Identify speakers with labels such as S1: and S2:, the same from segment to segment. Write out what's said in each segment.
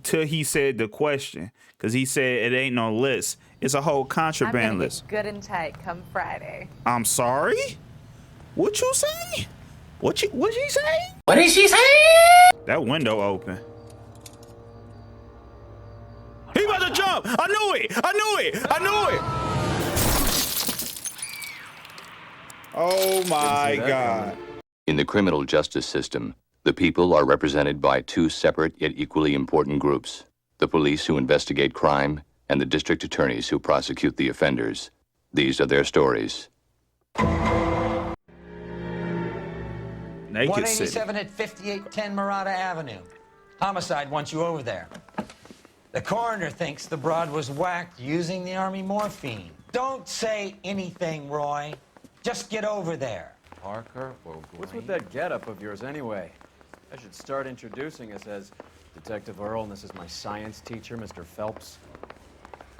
S1: until he said the question, because he said it ain't no list. It's a whole contraband list.
S2: I'm gonna get good and tight come Friday.
S1: I'm sorry? What you say? What she say?
S3: What did she say?
S1: That window open. He about to jump! I knew it! I knew it! I knew it! Oh my God.
S4: In the criminal justice system, the people are represented by two separate yet equally important groups: the police who investigate crime and the district attorneys who prosecute the offenders. These are their stories.
S3: 187 at 5810 Murata Avenue. Homicide wants you over there. The coroner thinks the broad was whacked using the Army morphine. Don't say anything, Roy. Just get over there.
S5: Parker, what's with that getup of yours anyway? I should start introducing us as Detective Earl, and this is my science teacher, Mr. Phelps.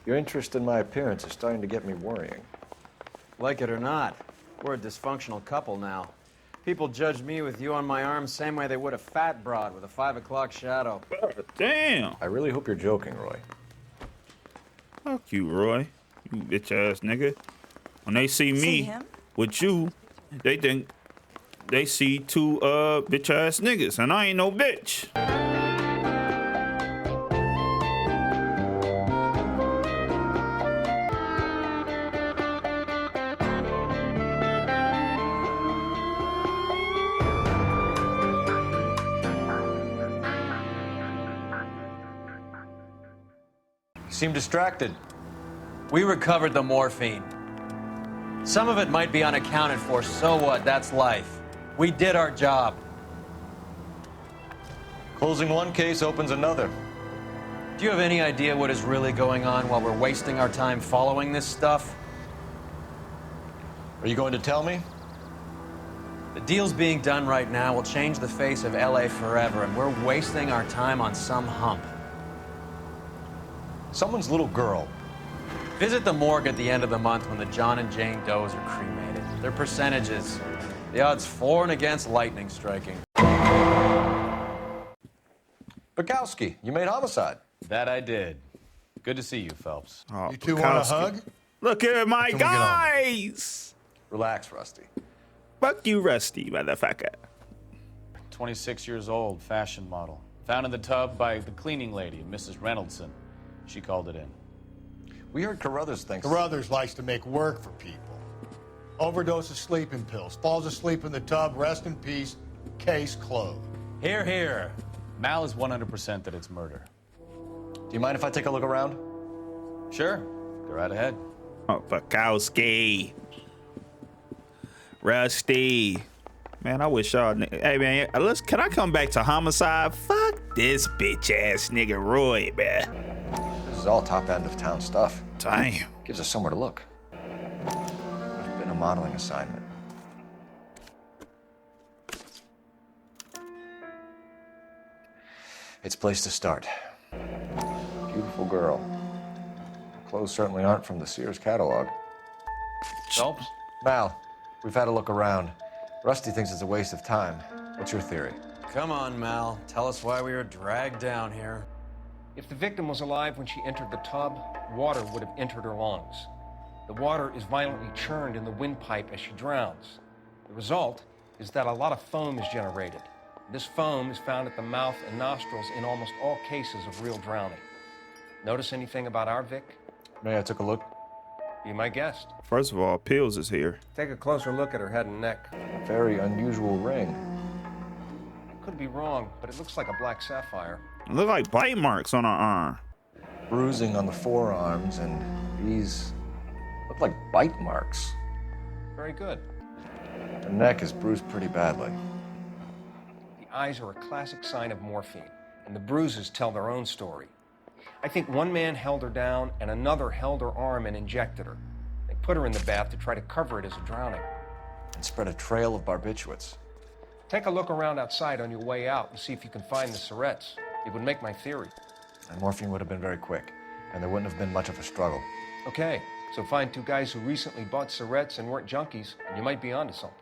S6: Your interest in my appearance is starting to get me worrying.
S5: Like it or not, we're a dysfunctional couple now. People judge me with you on my arm same way they would a fat broad with a 5 o'clock shadow.
S1: Damn.
S6: I really hope you're joking, Roy.
S1: Fuck you, Roy. You bitch ass nigga. When they see me with you, they think they see two bitch ass niggas, and I ain't no bitch.
S6: Seem distracted.
S5: We recovered the morphine. Some of it might be unaccounted for, so what? That's life. We did our job.
S6: Closing one case opens another.
S5: Do you have any idea what is really going on while we're wasting our time following this stuff?
S6: Are you going to tell me?
S5: The deals being done right now will change the face of LA forever, and we're wasting our time on some hump.
S6: Someone's little girl.
S5: Visit the morgue at the end of the month when the John and Jane Does are cremated. Their percentages. The odds for and against lightning striking.
S6: Bukowski, you made Homicide.
S5: That I did. Good to see you, Phelps.
S1: Oh,
S7: You two want a hug?
S1: Look at my
S7: Can we get on?
S1: guys.
S6: Relax, Rusty.
S1: Fuck you, Rusty, motherfucker.
S8: 26 years old, fashion model. Found in the tub by the cleaning lady, Mrs. Reynoldson. She called it in.
S6: We heard Carruthers thinks...
S7: Carruthers likes to make work for people. Overdose of sleeping pills. Falls asleep in the tub. Rest in peace. Case closed.
S8: Here, here. Mal is 100% that it's murder.
S6: Do you mind if I take a look around?
S8: Sure. Go right ahead.
S1: Oh, Bukowski. Rusty. Man, I wish y'all... Hey, man, can I come back to Homicide? Fuck this bitch-ass nigga Roy, man.
S6: This is all top end of town stuff.
S1: Damn.
S6: Gives us somewhere to look. It's been a modeling assignment. It's a place to start. Beautiful girl. Clothes certainly aren't from the Sears catalog.
S8: Phelps?
S6: Mal, we've had a look around. Rusty thinks it's a waste of time. What's your theory?
S5: Come on, Mal. Tell us why we were dragged down here.
S9: If the victim was alive when she entered the tub, water would have entered her lungs. The water is violently churned in the windpipe as she drowns. The result is that a lot of foam is generated. This foam is found at the mouth and nostrils in almost all cases of real drowning. Notice anything about our Vic?
S6: May I took a look?
S9: Be my guest.
S1: First of all, Pills is here.
S9: Take a closer look at her head and neck.
S6: A very unusual ring.
S9: I could be wrong, but it looks like a black sapphire.
S1: It look like bite marks on her arm.
S6: Bruising on the forearms, and these look like bite marks.
S9: Very good.
S6: The neck is bruised pretty badly.
S9: The eyes are a classic sign of morphine, and the bruises tell their own story. I think one man held her down and another held her arm and injected her. They put her in the bath to try to cover it as a drowning.
S6: And spread a trail of barbiturates.
S9: Take a look around outside on your way out and see if you can find the syrettes. It would make my theory.
S6: And morphine would have been very quick, and there wouldn't have been much of a struggle.
S9: Okay, so find two guys who recently bought syrettes and weren't junkies, and you might be onto something.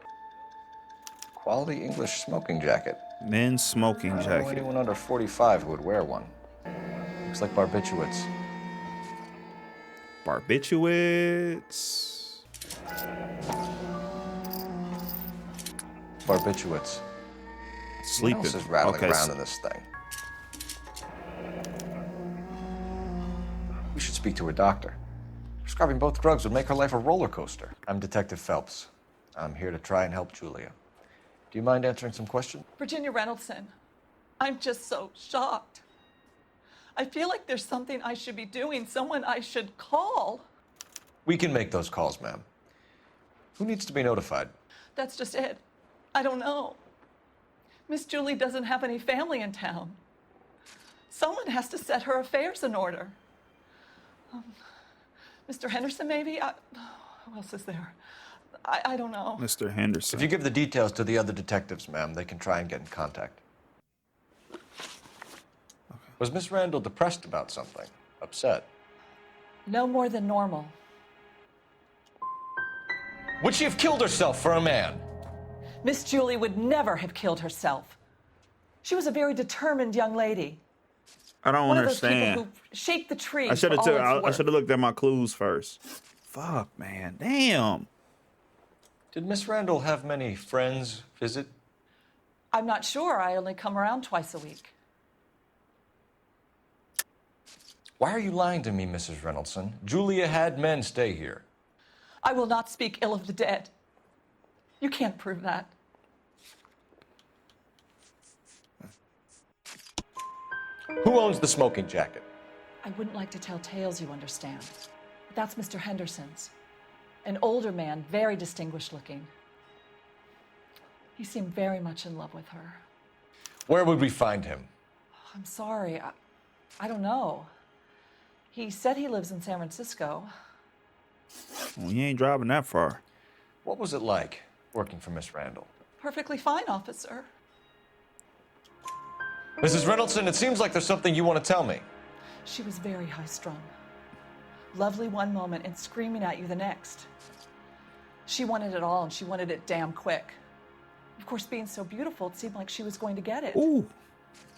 S6: Quality English smoking jacket.
S1: Men's smoking
S6: I don't know
S1: jacket.
S6: anyone under 45 who would wear one. Looks like barbiturates.
S1: Barbiturates.
S6: Barbiturates.
S1: Sleeping.
S6: What else is rattling
S1: Okay,
S6: around in this thing? We should speak to a doctor. Prescribing both drugs would make her life a roller coaster. I'm Detective Phelps. I'm here to try and help Julia. Do you mind answering some questions?
S10: Virginia Reynoldson, I'm just so shocked. I feel like there's something I should be doing, someone I should call.
S6: We can make those calls, ma'am. Who needs to be notified?
S10: That's just it. I don't know. Miss Julie doesn't have any family in town. Someone has to set her affairs in order. Mr. Henderson, maybe? Who else is there? I don't know.
S1: Mr. Henderson.
S6: If you give the details to the other detectives, ma'am, they can try and get in contact. Was Miss Randall depressed about something? Upset?
S10: No more than normal.
S6: Would she have killed herself for a man?
S10: Miss Julie would never have killed herself. She was a very determined young lady.
S1: I don't
S10: One
S1: understand.
S10: of those people who shake the tree.
S1: I should have
S10: for all it's
S1: I
S10: worth.
S1: should have looked at my clues first. Fuck, man. Damn.
S6: Did Miss Randall have many friends visit?
S10: I'm not sure. I only come around twice a week.
S6: Why are you lying to me, Mrs. Reynoldson? Julia had men stay here.
S10: I will not speak ill of the dead. You can't prove that.
S6: Who owns the smoking jacket?
S10: I wouldn't like to tell tales, you understand. But that's Mr. Henderson's. An older man, very distinguished looking. He seemed very much in love with her.
S6: Where would we find him?
S10: I'm sorry. I don't know. He said he lives in San Francisco.
S1: Well, you ain't driving that far.
S6: What was it like working for Miss Randall?
S10: Perfectly fine, officer.
S6: Mrs. Reynoldson, it seems like there's something you want to tell me.
S10: She was very high-strung. Lovely one moment and screaming at you the next. She wanted it all, and she wanted it damn quick. Of course, being so beautiful, it seemed like she was going to get it.
S1: Ooh,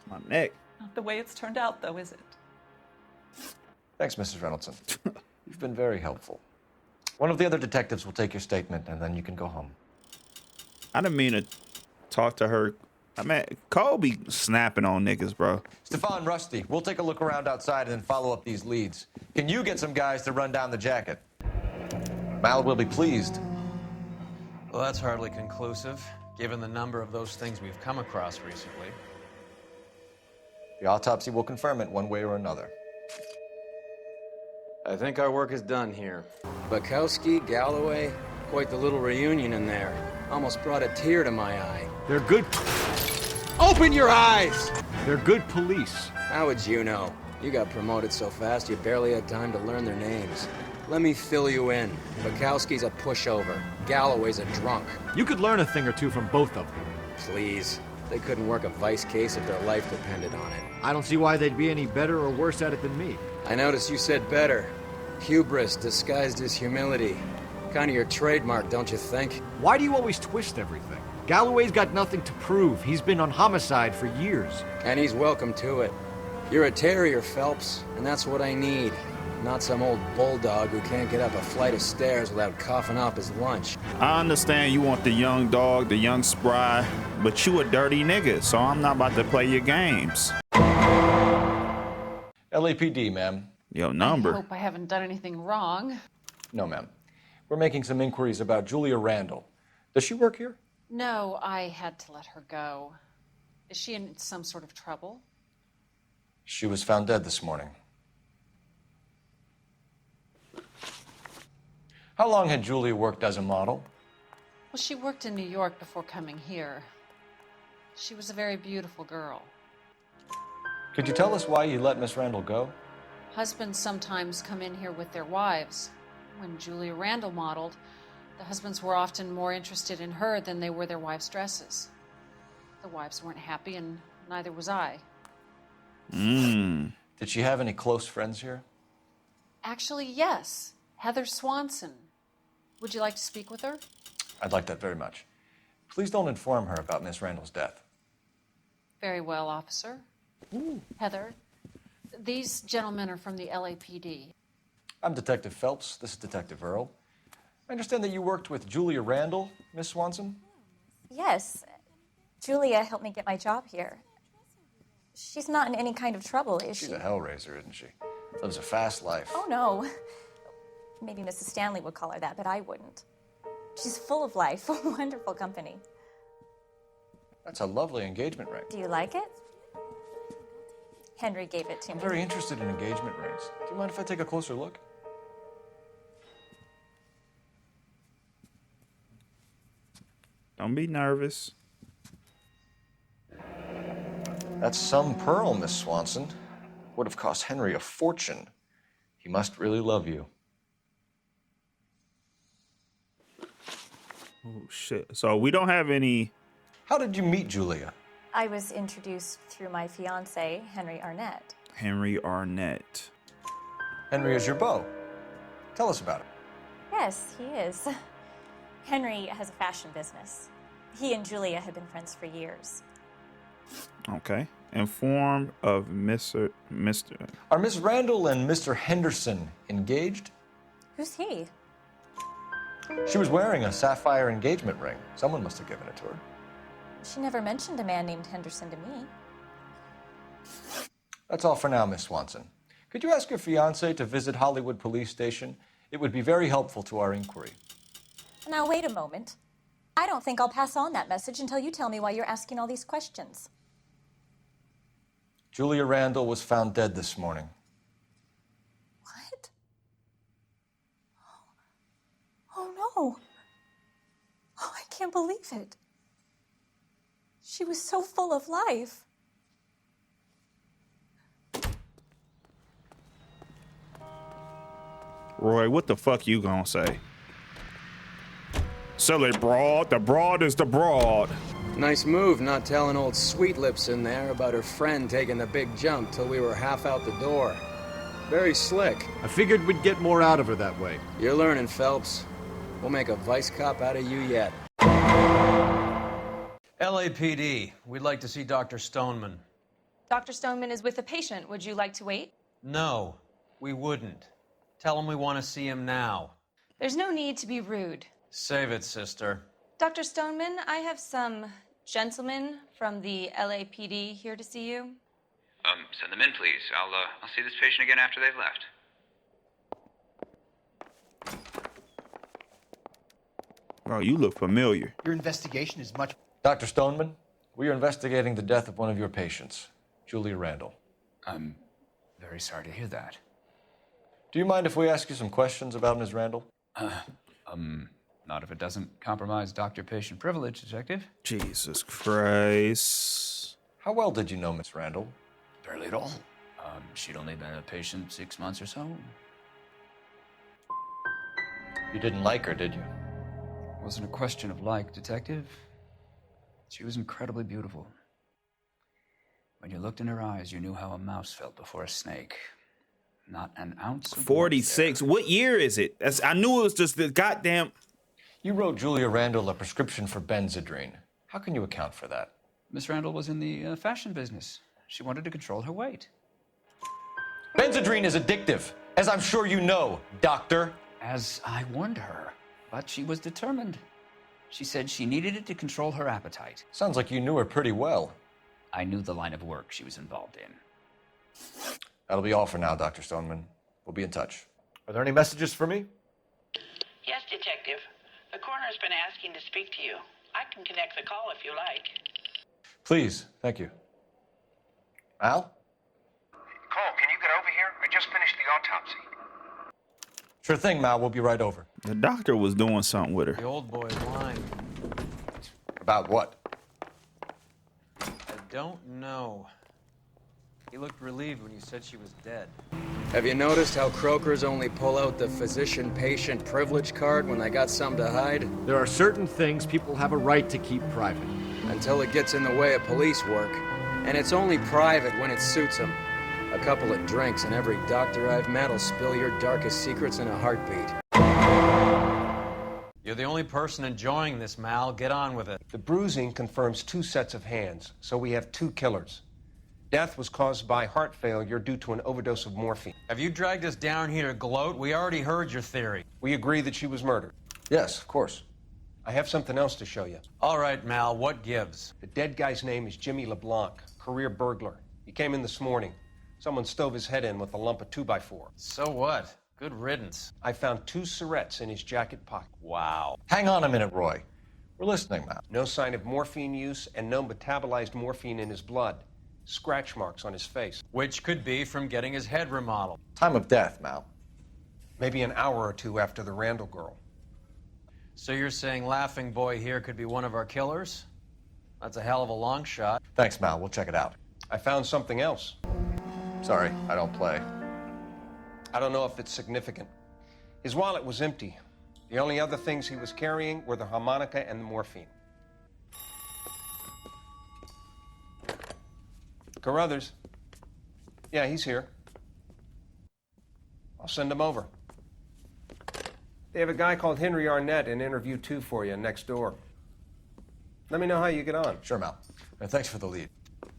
S1: my neck.
S10: Not the way it's turned out, though, is it?
S6: Thanks, Mrs. Reynoldson. You've been very helpful. One of the other detectives will take your statement, and then you can go home.
S1: I didn't mean to talk to her. I mean, Cole be snapping on niggas, bro.
S6: Stefan, Rusty, we'll take a look around outside and then follow up these leads. Can you get some guys to run down the jacket? Mal will be pleased.
S5: Well, that's hardly conclusive, given the number of those things we've come across recently.
S6: The autopsy will confirm it one way or another.
S5: I think our work is done here.
S11: Bukowski, Galloway, quite the little reunion in there. Almost brought a tear to my eye.
S12: They're good.
S11: Open your eyes!
S12: They're good police.
S11: How would you know? You got promoted so fast you barely had time to learn their names. Let me fill you in. Bukowski's a pushover. Galloway's a drunk.
S12: You could learn a thing or two from both of them.
S11: Please. They couldn't work a vice case if their life depended on it.
S12: I don't see why they'd be any better or worse at it than me.
S11: I noticed you said better. Hubris disguised as humility. Kind of your trademark, don't you think?
S12: Why do you always twist everything? Galloway's got nothing to prove. He's been on Homicide for years.
S11: And he's welcome to it. You're a terrier, Phelps, and that's what I need. Not some old bulldog who can't get up a flight of stairs without coughing up his lunch.
S1: I understand you want the young dog, the young spry, but you a dirty nigga, so I'm not about to play your games.
S6: LAPD, ma'am.
S1: Your number.
S2: I hope I haven't done anything wrong.
S6: No, ma'am. We're making some inquiries about Julia Randall. Does she work here?
S2: No, I had to let her go. Is she in some sort of trouble?
S6: She was found dead this morning. How long had Julia worked as a model?
S2: Well, she worked in New York before coming here. She was a very beautiful girl.
S6: Could you tell us why you let Miss Randall go?
S2: Husbands sometimes come in here with their wives. When Julia Randall modeled, the husbands were often more interested in her than they were their wives' dresses. The wives weren't happy, and neither was I.
S6: Did she have any close friends here?
S2: Actually, yes. Heather Swanson. Would you like to speak with her?
S6: I'd like that very much. Please don't inform her about Miss Randall's death.
S2: Very well, officer. Heather, These gentlemen are from the LAPD.
S6: I'm Detective Phelps. This is Detective Earl. I understand that you worked with Julia Randall, Miss Swanson?
S13: Yes. Julia helped me get my job here. She's not in any kind of trouble, is she?
S6: She's a hellraiser, isn't she? Lives a fast life.
S13: Oh, no. Maybe Mrs. Stanley would call her that, but I wouldn't. She's full of life, wonderful company.
S6: That's a lovely engagement ring.
S13: Do you like it? Henry gave it to me.
S6: I'm very interested in engagement rings. Do you mind if I take a closer look?
S1: Don't be nervous.
S6: That's some pearl, Miss Swanson. Would have cost Henry a fortune. He must really love you.
S1: Oh, shit. So we don't have any...
S6: How did you meet Julia?
S13: I was introduced through my fiancé, Henry Arnett.
S1: Henry Arnett.
S6: Henry is your beau. Tell us about it.
S13: Yes, he is. Henry has a fashion business. He and Julia have been friends for years.
S1: Okay. Informed of Mr.
S6: Are Miss Randall and Mr. Henderson engaged?
S13: Who's he?
S6: She was wearing a sapphire engagement ring. Someone must have given it to her.
S13: She never mentioned a man named Henderson to me.
S6: That's all for now, Miss Swanson. Could you ask your fiancé to visit Hollywood Police Station? It would be very helpful to our inquiry.
S13: Now, wait a moment. I don't think I'll pass on that message until you tell me why you're asking all these questions.
S6: Julia Randall was found dead this morning.
S13: What? Oh, no. Oh, I can't believe it. She was so full of life.
S1: Roy, what the fuck you gonna say? Silly broad. The broad is the broad.
S11: Nice move not telling old Sweet Lips in there about her friend taking the big jump till we were half out the door. Very slick.
S12: I figured we'd get more out of her that way.
S11: You're learning, Phelps. We'll make a vice cop out of you yet.
S5: LAPD, we'd like to see Dr. Stoneman.
S14: Dr. Stoneman is with a patient. Would you like to wait?
S5: No, we wouldn't. Tell him we want to see him now.
S14: There's no need to be rude.
S5: Save it, sister.
S14: Dr. Stoneman, I have some gentlemen from the LAPD here to see you.
S15: Send them in, please. I'll see this patient again after they've left.
S1: Oh, you look familiar.
S7: Your investigation is much...
S6: Dr. Stoneman, we are investigating the death of one of your patients, Julia Randall.
S15: I'm very sorry to hear that.
S6: Do you mind if we ask you some questions about Ms. Randall?
S15: Not if it doesn't compromise doctor-patient privilege, Detective.
S1: Jesus Christ.
S6: How well did you know Miss Randall?
S15: Barely at all. She'd only been a patient 6 months or so.
S6: You didn't like her, did you?
S15: It wasn't a question of like, Detective. She was incredibly beautiful. When you looked in her eyes, you knew how a mouse felt before a snake. Not an ounce of
S1: 46. What year is it? I knew it was just the goddamn...
S6: You wrote Julia Randall a prescription for Benzedrine. How can you account for that?
S15: Miss Randall was in the fashion business. She wanted to control her weight.
S6: Benzedrine is addictive, as I'm sure you know, doctor.
S15: As I warned her, but she was determined. She said she needed it to control her appetite.
S6: Sounds like you knew her pretty well.
S15: I knew the line of work she was involved in.
S6: That'll be all for now, Dr. Stoneman. We'll be in touch.
S12: Are there any messages for me?
S16: Yes, Detective. The coroner's been asking to speak to you. I can connect the call if you like.
S6: Please, thank you. Al?
S17: Cole, can you get over here? I just finished the autopsy.
S6: Sure thing, Mal. We'll be right over.
S1: The doctor was doing something with her.
S5: The old boy's lying.
S6: About what?
S5: I don't know. He looked relieved when you said she was dead.
S11: Have you noticed how croakers only pull out the physician-patient privilege card when they got something to hide?
S12: There are certain things people have a right to keep private.
S11: Until it gets in the way of police work. And it's only private when it suits them. A couple of drinks and every doctor I've met will spill your darkest secrets in a heartbeat.
S5: You're the only person enjoying this, Mal. Get on with it.
S9: The bruising confirms 2 sets of hands, so we have 2 killers. Death was caused by heart failure due to an overdose of morphine.
S5: Have you dragged us down here to gloat? We already heard your theory.
S9: We agree that she was murdered.
S6: Yes, of course.
S9: I have something else to show you.
S5: All right, Mal, what gives?
S9: The dead guy's name is Jimmy LeBlanc, career burglar. He came in this morning. Someone stove his head in with a lump of 2x4.
S5: So what? Good riddance.
S9: I found 2 cigarettes in his jacket pocket.
S5: Wow.
S6: Hang on a minute, Roy. We're listening now.
S9: No sign of morphine use and no metabolized morphine in his blood. Scratch marks on his face.
S5: Which could be from getting his head remodeled.
S6: Time of death, Mal.
S9: Maybe an hour or two after the Randall girl.
S5: So you're saying Laughing Boy here could be one of our killers? That's a hell of a long shot.
S6: Thanks, Mal. We'll check it out.
S9: I found something else.
S6: Sorry, I don't play.
S9: I don't know if it's significant. His wallet was empty. The only other things he was carrying were the harmonica and the morphine. Carruthers. Yeah, he's here. I'll send him over. They have a guy called Henry Arnett in interview 2 for you next door. Let me know how you get on.
S6: Sure, Mal. And thanks for the lead.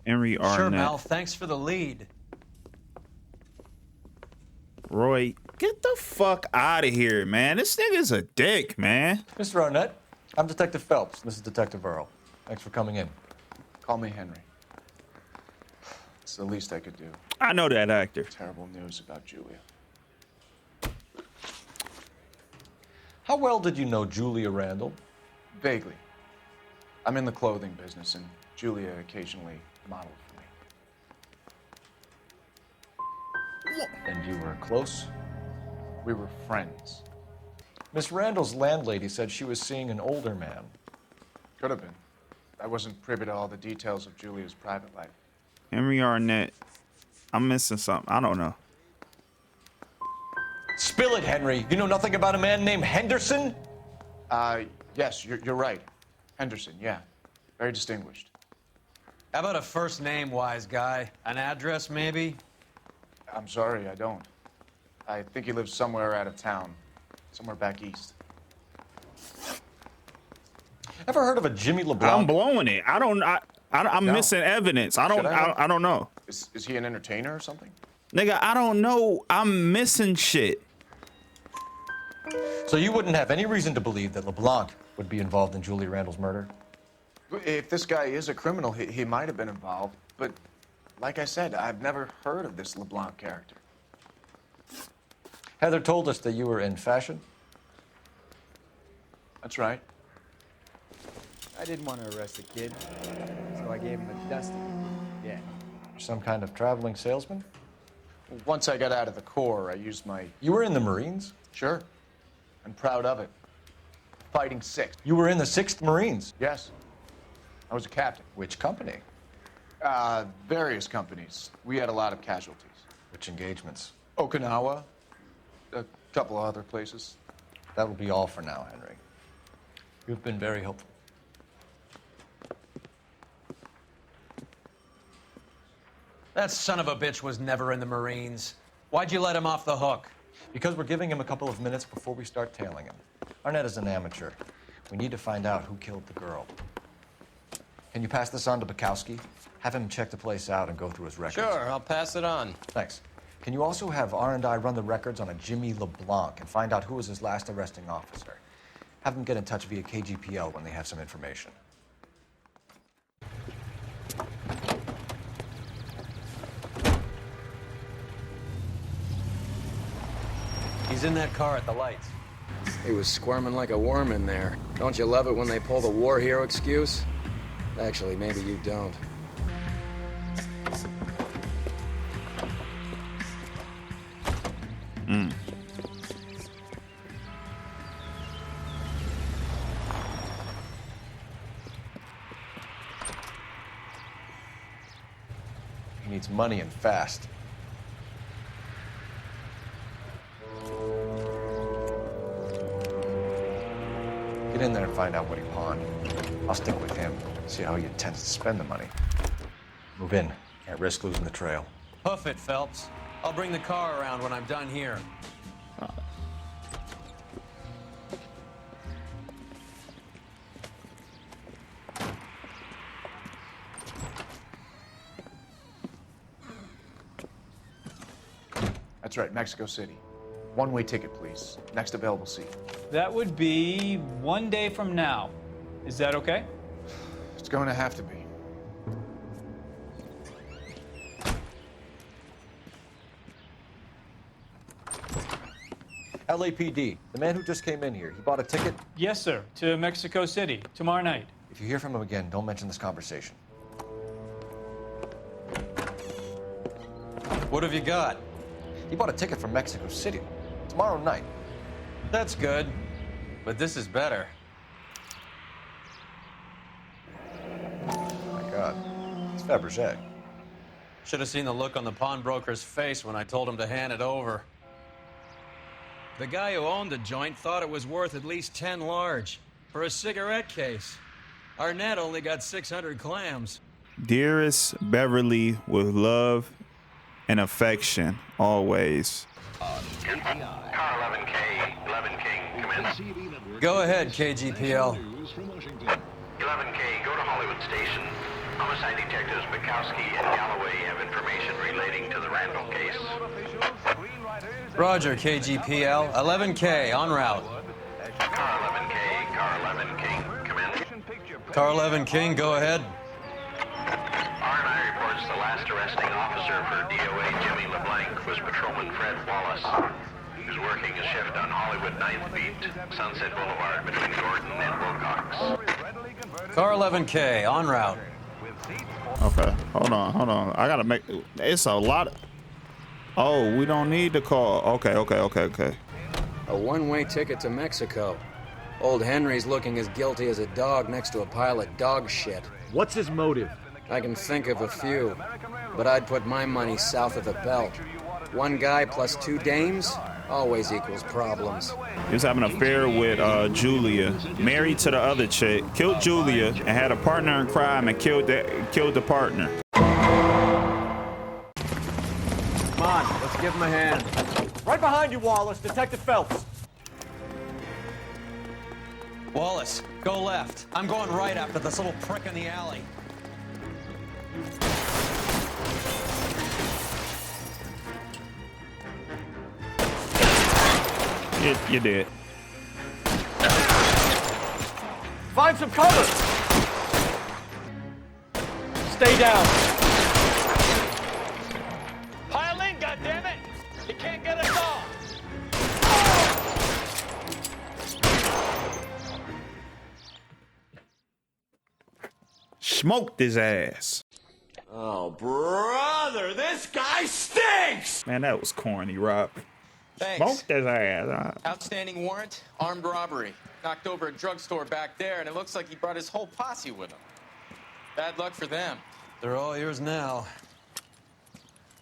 S1: Henry Arnett.
S5: Sure, Mal. Thanks for the lead.
S1: Roy, get the fuck out of here, man. This nigga's a dick, man.
S6: Mr. Arnett, I'm Detective Phelps. This is Detective Earl. Thanks for coming in.
S18: Call me Henry. It's the least I could do.
S1: I know that actor.
S18: Terrible news about Julia.
S6: How well did you know Julia Randall?
S18: Vaguely. I'm in the clothing business, and Julia occasionally modeled for me.
S6: And you were close?
S18: We were friends.
S6: Miss Randall's landlady said she was seeing an older man.
S18: Could have been. I wasn't privy to all the details of Julia's private life.
S1: Henry Arnett. I'm missing something. I don't know.
S6: Spill it, Henry. You know nothing about a man named Henderson?
S18: Yes, you're right. Henderson, yeah. Very distinguished.
S5: How about a first name, wise guy? An address, maybe?
S18: I'm sorry, I don't. I think he lives somewhere out of town. Somewhere back east.
S6: Ever heard of a Jimmy LeBlanc?
S1: I'm blowing it. I'm
S18: No.
S1: missing evidence. I don't know.
S18: Is he an entertainer or something?
S1: Nigga, I don't know. I'm missing shit.
S6: So you wouldn't have any reason to believe that LeBlanc would be involved in Julia Randall's murder?
S18: If this guy is a criminal, he might have been involved. But like I said, I've never heard of this LeBlanc character.
S6: Heather told us that you were in fashion.
S18: That's right.
S19: I didn't want to arrest the kid, so I gave him a dusting. Yeah.
S6: Some kind of traveling salesman?
S18: Once I got out of the Corps, I used my...
S6: You were in the Marines?
S18: Sure. I'm proud of it. Fighting 6th.
S6: You were in the 6th Marines?
S18: Yes. I was a captain.
S6: Which company?
S18: Various companies. We had a lot of casualties.
S6: Which engagements?
S18: Okinawa. A couple of other places.
S6: That will be all for now, Henry. You've been very helpful.
S5: That son of a bitch was never in the Marines. Why'd you let him off the hook?
S6: Because we're giving him a couple of minutes before we start tailing him. Arnett is an amateur. We need to find out who killed the girl. Can you pass this on to Bukowski? Have him check the place out and go through his records.
S5: Sure, I'll pass it on.
S6: Thanks. Can you also have R&I run the records on a Jimmy LeBlanc and find out who was his last arresting officer? Have them get in touch via KGPL when they have some information.
S5: He's in that car at the lights.
S11: He was squirming like a worm in there. Don't you love it when they pull the war hero excuse? Actually, maybe you don't.
S6: He needs money and fast. Get in there and find out what he pawned. I'll stick with him, see how he intends to spend the money. Move in. Can't risk losing the trail.
S5: Hoof it, Phelps. I'll bring the car around when I'm done here.
S18: That's right, Mexico City. One-way ticket, please. Next available seat.
S20: That would be 1 day from now. Is that okay?
S18: It's going to have to be.
S6: LAPD, the man who just came in here, he bought a ticket?
S20: Yes, sir. To Mexico City, tomorrow night.
S6: If you hear from him again, don't mention this conversation.
S5: What have you got?
S6: He bought a ticket from Mexico City. Tomorrow night.
S5: That's good. But this is better.
S6: Oh my God. It's Fabergé.
S5: Should have seen the look on the pawnbroker's face when I told him to hand it over. The guy who owned the joint thought it was worth at least 10 large for a cigarette case. Arnett only got 600 clams.
S1: Dearest Beverly, with love and affection, always.
S17: Car 11K, 11 King, come in.
S5: Go ahead, KGPL.
S17: 11K, go to Hollywood Station. Homicide detectives Bukowski and Galloway have information relating to the Randall case.
S5: Roger, KGPL. 11K, en route.
S17: Car 11K, Car 11 King, come in.
S5: Car 11 King, go ahead.
S17: R&I reports the last arresting officer for DOA Jimmy LeBlanc was patrolman Fred Wallace. He was working a shift on Hollywood 9th Beat, Sunset Boulevard between Gordon and Wilcox.
S5: Car 11K, en route.
S1: Okay, hold on. I gotta make, it's a lot of, oh, we don't need the call. Okay.
S11: A one-way ticket to Mexico. Old Henry's looking as guilty as a dog next to a pile of dog shit.
S12: What's his motive?
S11: I can think of a few, but I'd put my money south of the belt. One guy plus two dames always equals problems.
S1: He was having an affair with Julia, married to the other chick, killed Julia, and had a partner in crime and killed the partner.
S5: Come on, let's give him a hand.
S6: Right behind you, Wallace. Detective Phelps.
S5: Wallace, go left. I'm going right after this little prick in the alley.
S1: You did.
S6: Find some cover. Stay down.
S20: Pile in, goddammit! You can't get us all!
S1: Smoked his ass.
S21: Oh, brother, this guy stinks!
S1: Man, that was corny, Rob.
S22: Thanks.
S1: Smoked his ass.
S22: Outstanding warrant, armed robbery. Knocked over a drugstore back there, and it looks like he brought his whole posse with him. Bad luck for them.
S5: They're all yours now.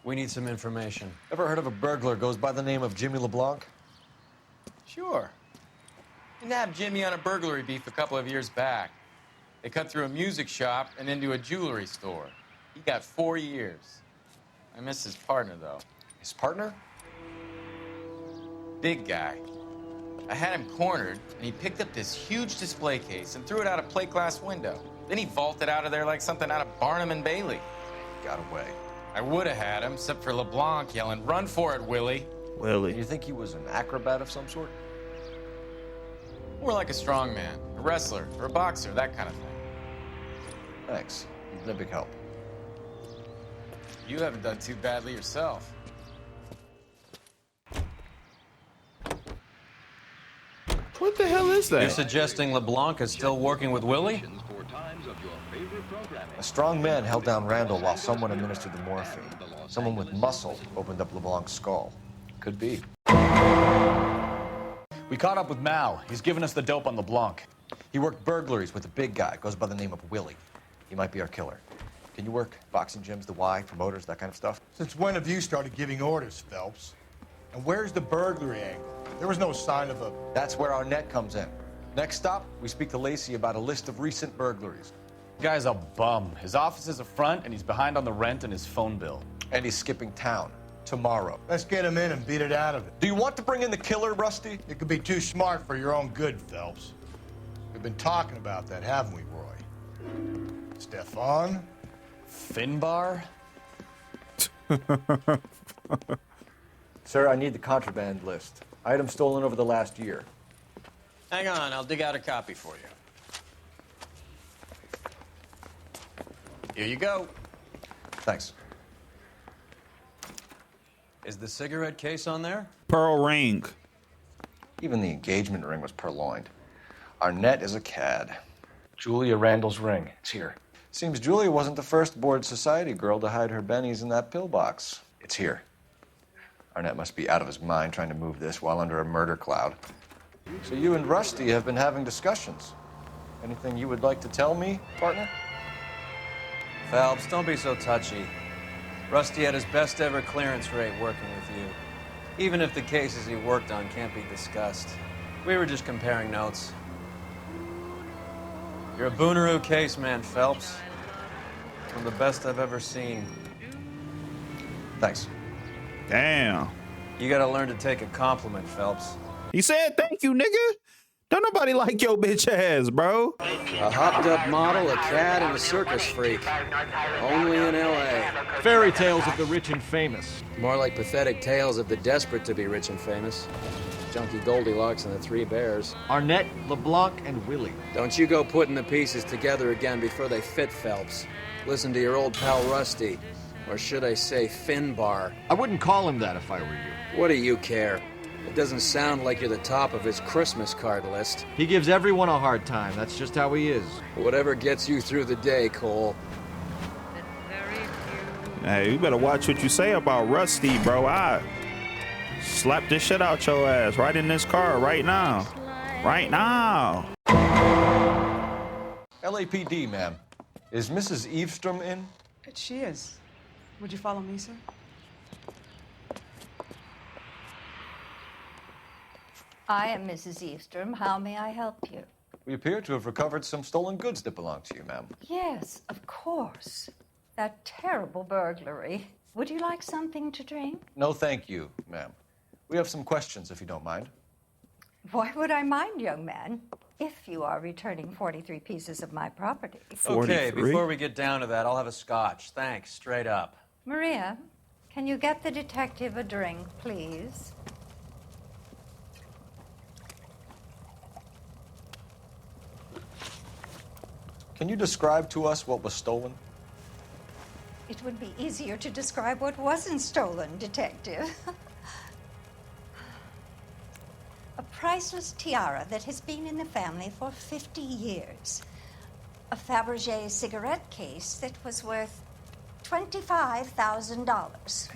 S5: We need some information. Ever heard of a burglar goes by the name of Jimmy LeBlanc?
S22: Sure. We nabbed Jimmy on a burglary beef a couple of years back. They cut through a music shop and into a jewelry store. He got 4 years. I miss his partner, though.
S5: His partner?
S22: Big guy. I had him cornered, and he picked up this huge display case and threw it out a plate glass window. Then he vaulted out of there like something out of Barnum and Bailey.
S5: Got away.
S22: I would have had him, except for LeBlanc yelling, "Run for it, Willy!"
S1: Willy.
S5: You think he was an acrobat of some sort?
S22: More like a strongman, a wrestler, or a boxer, that kind of thing.
S5: Thanks. You've been a big help.
S22: You haven't done too badly yourself.
S1: What the hell is that?
S5: You're suggesting LeBlanc is still working with Willy? A strong man held down Randall while someone administered the morphine. Someone with muscle opened up LeBlanc's skull. Could be.
S8: We caught up with Mao. He's given us the dope on LeBlanc.
S5: He worked burglaries with a big guy. Goes by the name of Willy. He might be our killer. Can you work boxing gyms, the Y, promoters, that kind of stuff?
S7: Since when have you started giving orders, Phelps? And where's the burglary angle? There was no sign of a...
S5: That's where Arnett comes in. Next stop, we speak to Lacey about a list of recent burglaries.
S8: Guy's a bum. His office is a front, and he's behind on the rent and his phone bill.
S5: And he's skipping town tomorrow.
S7: Let's get him in and beat it out of it.
S5: Do you want to bring in the killer, Rusty?
S7: You could be too smart for your own good, Phelps. We've been talking about that, haven't we, Roy? Stefan?
S8: Finbar?
S6: Sir, I need the contraband list. Items stolen over the last year.
S5: Hang on, I'll dig out a copy for you. Here you go.
S6: Thanks.
S5: Is the cigarette case on there?
S1: Pearl ring.
S6: Even the engagement ring was purloined. Arnett is a cad.
S9: Julia Randall's ring. It's here.
S6: Seems Julia wasn't the first bored society girl to hide her bennies in that pillbox. It's here. Arnett must be out of his mind trying to move this while under a murder cloud. So you and Rusty have been having discussions. Anything you would like to tell me, partner?
S5: Phelps, don't be so touchy. Rusty had his best ever clearance rate working with you. Even if the cases he worked on can't be discussed. We were just comparing notes. You're a Booneroo case man, Phelps. One of the best I've ever seen.
S6: Thanks.
S1: Damn.
S5: You gotta learn to take a compliment, Phelps.
S1: He said thank you, nigga. Don't nobody like your bitch ass, bro.
S11: A hopped up model, a cat, and a circus freak. Only in L.A.
S12: Fairy tales of the rich and famous.
S11: More like pathetic tales of the desperate to be rich and famous. Junkie Goldilocks and the Three Bears.
S12: Arnett, LeBlanc, and Willy.
S11: Don't you go putting the pieces together again before they fit, Phelps. Listen to your old pal Rusty. Or should I say Finbar?
S12: I wouldn't call him that if I were you.
S11: What do you care? It doesn't sound like you're the top of his Christmas card list.
S12: He gives everyone a hard time. That's just how he is.
S11: Whatever gets you through the day, Cole.
S1: Hey, you better watch what you say about Rusty, bro. I slap this shit out your ass right in this car right now. Right now.
S6: LAPD, ma'am. Is Mrs. Evestrom in?
S3: She is. Would you follow me, sir?
S4: I am Mrs. Evestrom. How may I help you?
S6: We appear to have recovered some stolen goods that belong to you, ma'am.
S4: Yes, of course. That terrible burglary. Would you like something to drink?
S6: No, thank you, ma'am. We have some questions, if you don't mind.
S4: Why would I mind, young man, if you are returning 43 pieces of my property?
S1: 43?
S5: Okay, before we get down to that, I'll have a scotch. Thanks, straight up.
S4: Maria, can you get the detective a drink, please?
S6: Can you describe to us what was stolen?
S4: It would be easier to describe what wasn't stolen, Detective. A priceless tiara that has been in the family for 50 years. A Fabergé cigarette case that was worth $25,000.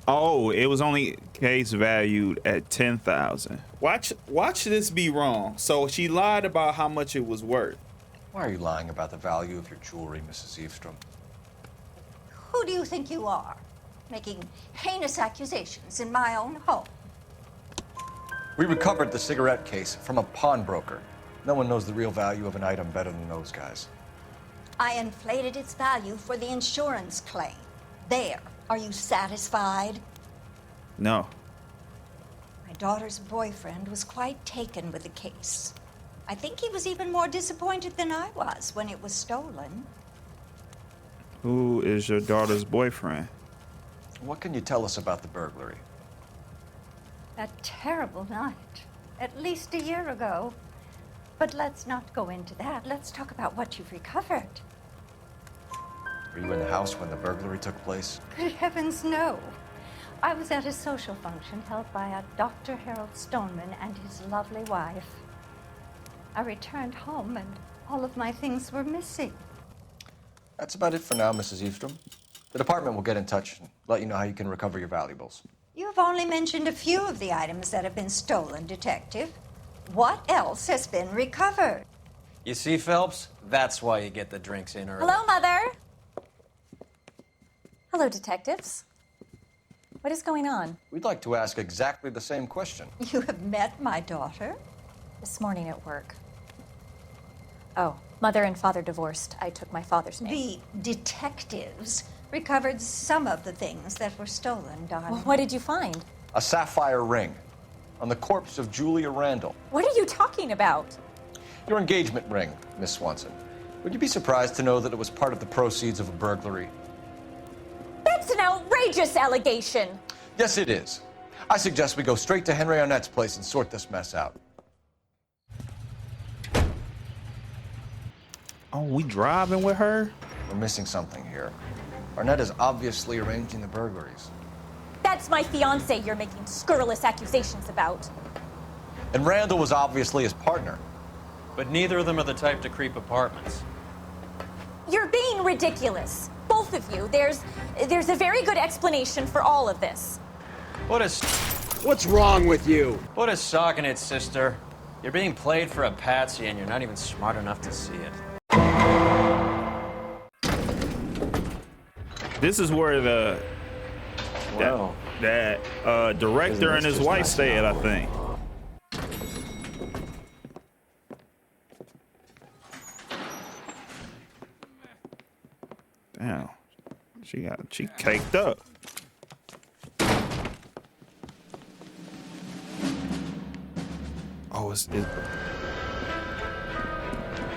S1: Oh, it was only case valued at $10,000. Watch this be wrong. So she lied about how much it was worth.
S6: Why are you lying about the value of your jewelry, Mrs. Evestrom?
S4: Who do you think you are, making heinous accusations in my own home?
S6: We recovered the cigarette case from a pawnbroker. No one knows the real value of an item better than those guys.
S4: I inflated its value for the insurance claim. There. Are you satisfied?
S1: No.
S4: My daughter's boyfriend was quite taken with the case. I think he was even more disappointed than I was when it was stolen.
S1: Who is your daughter's boyfriend?
S6: What can you tell us about the burglary?
S4: That terrible night, at least a year ago. But let's not go into that. Let's talk about what you've recovered.
S6: Were you in the house when the burglary took place?
S4: Good heavens, no. I was at a social function held by a Dr. Harold Stoneman and his lovely wife. I returned home and all of my things were missing.
S6: That's about it for now, Mrs. Evestrom. The department will get in touch and let you know how you can recover your valuables.
S4: You have only mentioned a few of the items that have been stolen, Detective. What else has been recovered?
S5: You see, Phelps? That's why you get the drinks in early.
S13: Hello, Mother. Hello, detectives. What is going on?
S6: We'd like to ask exactly the same question.
S4: You have met my daughter?
S13: This morning at work. Oh, mother and father divorced. I took my father's name.
S4: The detectives recovered some of the things that were stolen, darling.
S13: Well, what did you find?
S6: A sapphire ring on the corpse of Julia Randall.
S13: What are you talking about?
S6: Your engagement ring, Miss Swanson. Would you be surprised to know that it was part of the proceeds of a burglary?
S13: That's an outrageous allegation.
S6: Yes, it is. I suggest we go straight to Henry Arnett's place and sort this mess out.
S1: Oh, we driving with her?
S6: We're missing something here. Arnett is obviously arranging the burglaries.
S13: That's my fiance you're making scurrilous accusations about.
S6: And Randall was obviously his partner.
S5: But neither of them are the type to creep apartments.
S13: You're being ridiculous. Both of you. There's a very good explanation for all of this.
S21: What's wrong with you?
S5: Put a sock in it, sister. You're being played for a patsy and you're not even smart enough to see it.
S1: This is where that director and his wife stayed, I think. Damn, she caked up. Oh, it's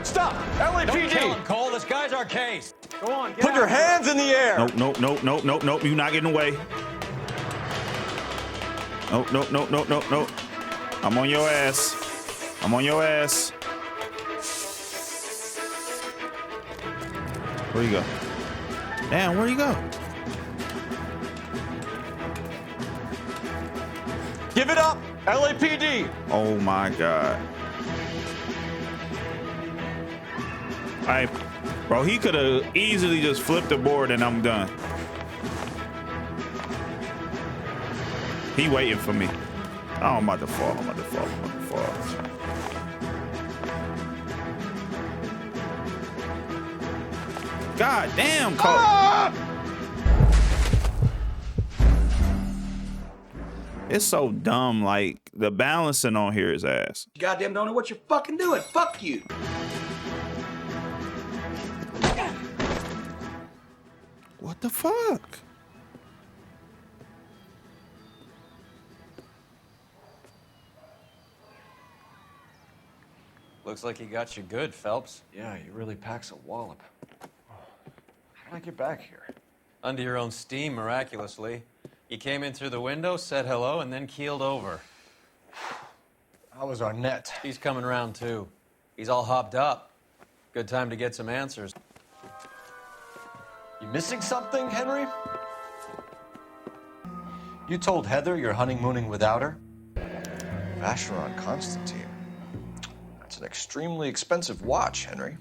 S21: Stop! LAPD!
S5: Don't kill him, Cole. This guy's our case.
S21: Go on,
S6: Put your hands in the air!
S1: Nope. You're not getting away. Nope. I'm on your ass. Where you go? Damn, where you go?
S21: Give it up! LAPD!
S1: Oh my God. Bro, he could have easily just flipped the board and I'm done. He waiting for me. Oh, I'm about to fall. God damn, Cole. Ah! It's so dumb. Like, the balancing on here is ass.
S21: You goddamn don't know what you're fucking doing. Fuck you.
S1: What the fuck?
S5: Looks like he got you good, Phelps.
S6: Yeah, he really packs a wallop. How did I get back here?
S5: Under your own steam, miraculously. You came in through the window, said hello, and then keeled over.
S6: How was Arnett?
S5: He's coming around, too. He's all hopped up. Good time to get some answers.
S6: You missing something, Henry? You told Heather you're honeymooning without her? Vacheron Constantine. That's an extremely expensive watch, Henry.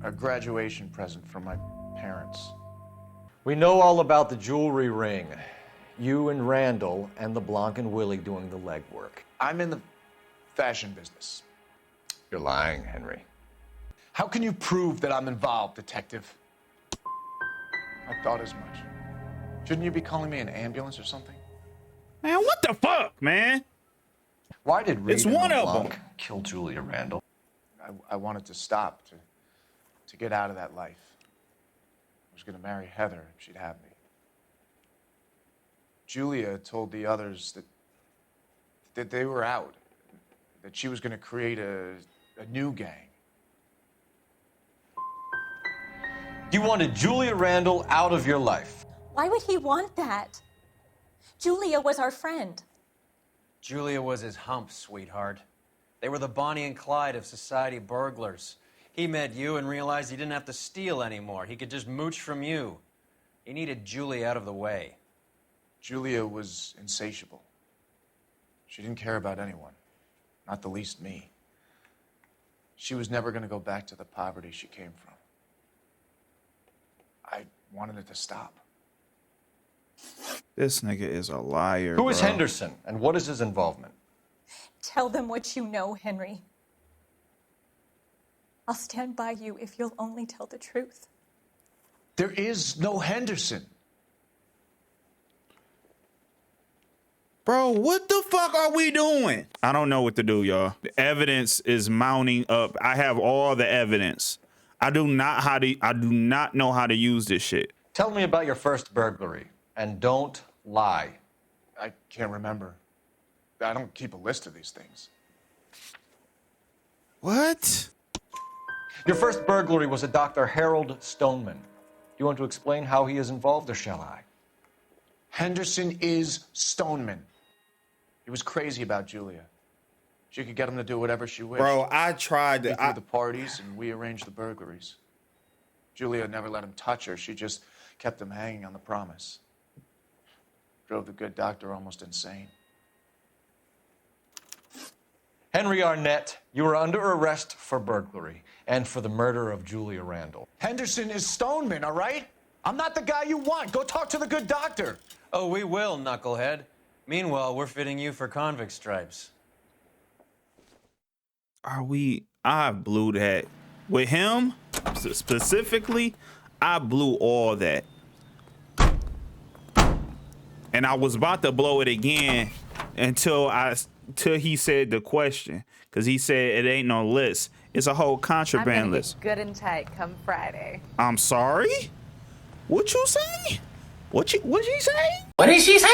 S18: A graduation present from my parents.
S6: We know all about the jewelry ring. You and Randall and LeBlanc and Willy doing the legwork.
S18: I'm in the fashion business.
S6: You're lying, Henry.
S18: How can you prove that I'm involved, detective? I thought as much. Shouldn't you be calling me an ambulance or something?
S1: Man, what the fuck, man?
S6: Why did Reed
S1: It's one
S6: and
S1: of
S6: LeBlanc
S1: them.
S6: kill Julia Randall?
S18: I wanted to stop, to get out of that life. I was going to marry Heather if she'd have me. Julia told the others that they were out, that she was going to create a new gang.
S6: You wanted Julia Randall out of your life.
S13: Why would he want that? Julia was our friend.
S5: Julia was his hump, sweetheart. They were the Bonnie and Clyde of society burglars. He met you and realized he didn't have to steal anymore. He could just mooch from you. He needed Julia out of the way.
S18: Julia was insatiable. She didn't care about anyone, not the least me. She was never going to go back to the poverty she came from. I wanted it to stop.
S1: This nigga is a liar.
S6: Who is
S1: bro.
S6: Henderson, and what is his involvement?
S13: Tell them what you know, Henry. I'll stand by you if you'll only tell the truth.
S18: There is no Henderson.
S1: Bro, what the fuck are we doing? I don't know what to do, y'all. The evidence is mounting up. I have all the evidence. I do not know how to use this shit.
S6: Tell me about your first burglary, and don't lie.
S18: I can't remember. I don't keep a list of these things.
S1: What?
S6: Your first burglary was a Dr. Harold Stoneman. Do you want to explain how he is involved, or shall I?
S18: Henderson is Stoneman. He was crazy about Julia. She could get him to do whatever she wished.
S1: Bro, I tried
S18: He
S1: to.
S18: threw the parties, and we arranged the burglaries. Julia never let him touch her. She just kept him hanging on the promise. Drove the good doctor almost insane.
S6: Henry Arnett, you are under arrest for burglary and for the murder of Julia Randall.
S18: Henderson is Stoneman, all right? I'm not the guy you want. Go talk to the good doctor.
S5: Oh, we will, knucklehead. Meanwhile, we're fitting you for convict stripes.
S1: Are we? I blew that. With him, specifically, I blew all that. And I was about to blow it again until he said the question. Because he said it ain't no list. It's a whole contraband list.
S2: Good and tight come Friday.
S1: I'm sorry? What you say? What she say?
S11: What did she say?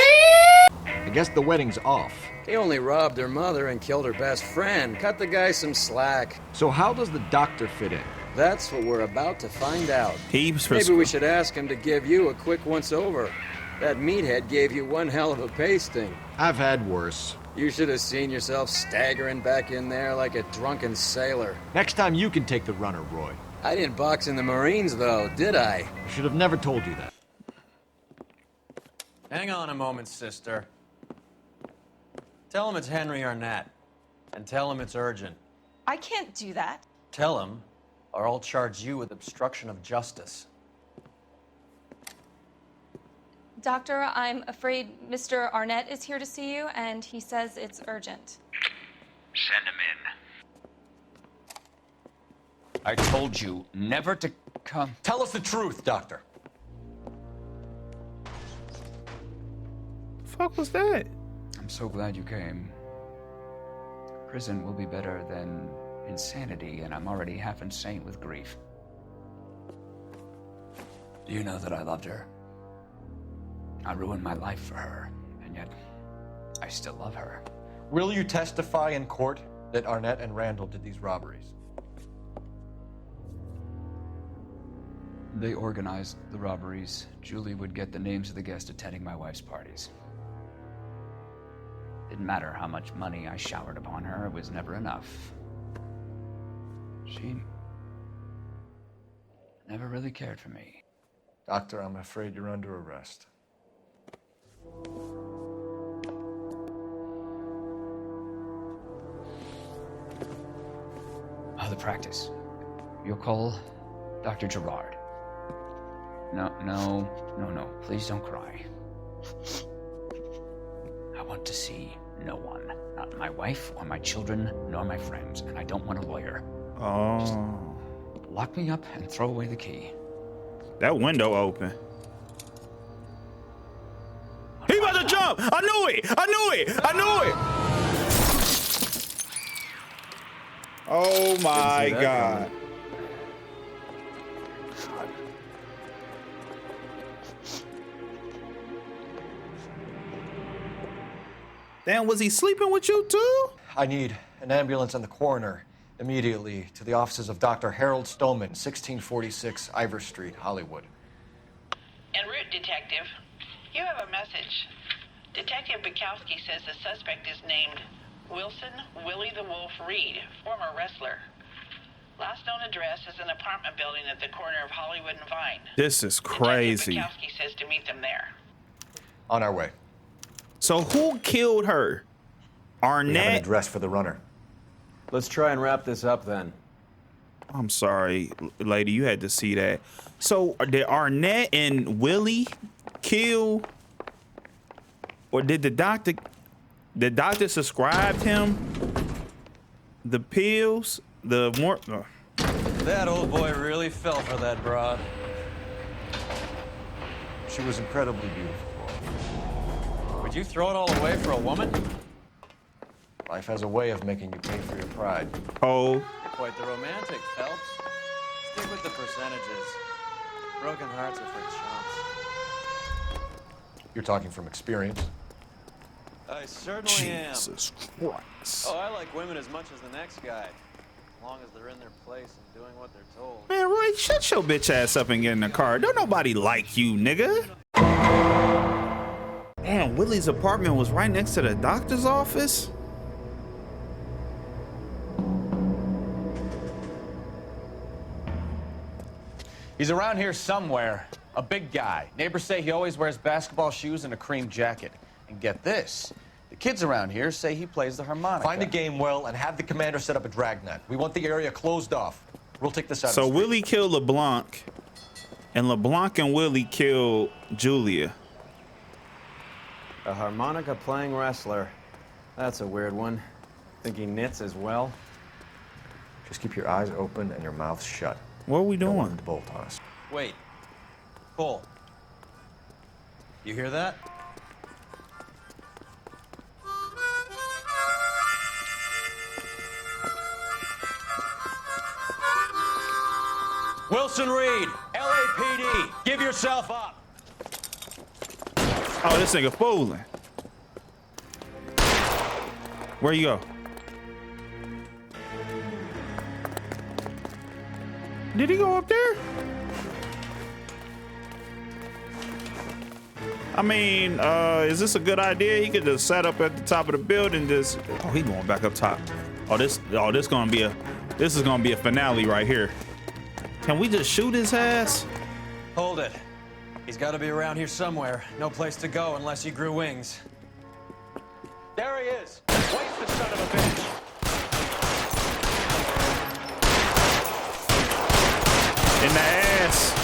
S12: I guess the wedding's off.
S11: He only robbed her mother and killed her best friend. Cut the guy some slack.
S12: So how does the doctor fit in?
S11: That's what we're about to find out.
S1: Maybe
S11: we should ask him to give you a quick once-over. That meathead gave you one hell of a pasting.
S12: I've had worse.
S11: You should have seen yourself staggering back in there like a drunken sailor.
S12: Next time you can take the runner, Roy.
S11: I didn't box in the Marines, though, did I?
S12: I should have never told you that.
S5: Hang on a moment, sister. Tell him it's Henry Arnett, and tell him it's urgent.
S14: I can't do that.
S5: Tell him, or I'll charge you with obstruction of justice.
S14: Doctor, I'm afraid Mr. Arnett is here to see you, and he says it's urgent.
S15: Send him in. I told you never to come.
S6: Tell us the truth, Doctor.
S1: Fuck was that?
S15: I'm so glad you came. Prison will be better than insanity, and I'm already half insane with grief. Do you know that I loved her? I ruined my life for her, and yet I still love her.
S6: Will you testify in court that Arnett and Randall did these robberies?
S15: They organized the robberies. Julie would get the names of the guests attending my wife's parties. Didn't matter how much money I showered upon her, it was never enough. She never really cared for me.
S6: Doctor, I'm afraid you're under arrest.
S15: Oh, the practice. You'll call Dr. Gerard. No. Please don't cry. I want to see no one. Not my wife or my children, nor my friends. And I don't want a lawyer.
S1: Oh.
S15: Lock me up and throw away the key.
S1: That window open. He about to jump! I knew it! Oh my God. Damn, was he sleeping with you too?
S6: I need an ambulance and the coroner immediately to the offices of Dr. Harold Stoneman, 1646 Ivor Street, Hollywood.
S16: En route, Detective. You have a message. Detective Bukowski says the suspect is named Wilson Willy the Wolf Reed, former wrestler. Last known address is an apartment building at the corner of Hollywood and Vine.
S1: This is crazy.
S16: Detective Bukowski says to meet them there.
S6: On our way.
S1: So who killed her? Arnett?
S6: We have an address for the runner.
S5: Let's try and wrap this up then.
S1: I'm sorry, lady, you had to see that. So did Arnett and Willy kill, or did the doctor prescribe him the pills?
S5: That old boy really fell for that broad.
S6: She was incredibly beautiful.
S5: Would you throw it all away for a woman?
S6: Life has a way of making you pay for your pride.
S1: Oh.
S5: You're quite the romantic, Phelps. Stick with the percentages. Broken hearts are for chumps.
S6: You're talking from experience.
S5: I certainly am.
S1: Jesus Christ.
S5: Oh, I like women as much as the next guy. As long as they're in their place and doing what they're told.
S1: Man, Roy, shut your bitch ass up and get in the car. Don't nobody like you, nigga. Damn, Willy's apartment was right next to the doctor's office?
S8: He's around here somewhere. A big guy. Neighbors say he always wears basketball shoes and a cream jacket. And get this, the kids around here say he plays the harmonica.
S6: Find the game well and have the commander set up a dragnet. We want the area closed off. We'll take this out.
S1: So Willy killed LeBlanc, and LeBlanc and Willy killed Julia.
S11: A harmonica playing wrestler. That's a weird one. Think he knits as well?
S6: Just keep your eyes open and your mouth shut.
S1: What are we doing?
S6: Don't want him to bolt on us.
S22: Wait. Cole. You hear that? Wilson Reed, LAPD, give yourself up.
S1: Oh, this nigga fooling. Where you go? Did he go up there? I mean, is this a good idea? He could just sat up at the top of the building. Just oh, he going back up top. This is gonna be a finale right here. Can we just shoot his ass?
S22: Hold it. He's got to be around here somewhere. No place to go unless he grew wings. There he is. Waste the son of a bitch.
S1: In the ass.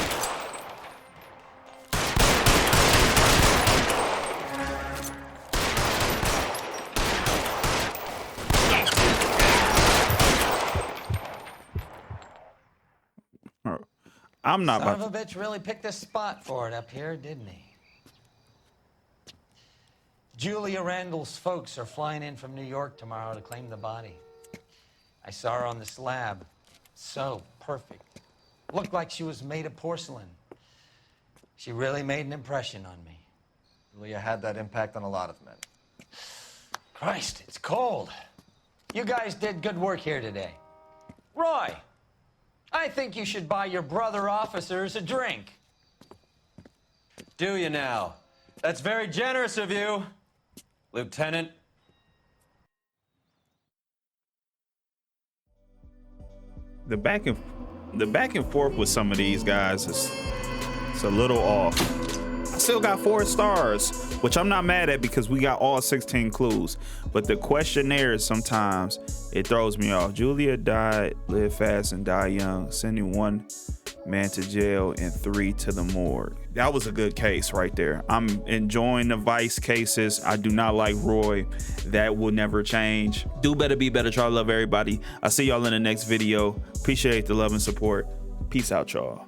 S1: I'm not
S10: Son
S1: about
S10: of a bitch really picked this spot for it up here, didn't he? Julia Randall's folks are flying in from New York tomorrow to claim the body. I saw her on the slab. So perfect. Looked like she was made of porcelain. She really made an impression on me.
S6: Julia had that impact on a lot of men.
S10: Christ, it's cold. You guys did good work here today. Roy, I think you should buy your brother officers a drink.
S22: Do you now? That's very generous of you, Lieutenant.
S1: the back and forth with some of these guys is it's a little off. I still got 4 stars, which I'm not mad at because we got all 16 clues. But the questionnaires sometimes it throws me off. Julia died, lived fast and died young, sending 1 man to jail and 3 to the morgue. That was a good case right there. I'm enjoying the Vice cases. I do not like Roy. That will never change. Do better, be better. Try to love everybody. I'll see y'all in the next video. Appreciate the love and support. Peace out, y'all.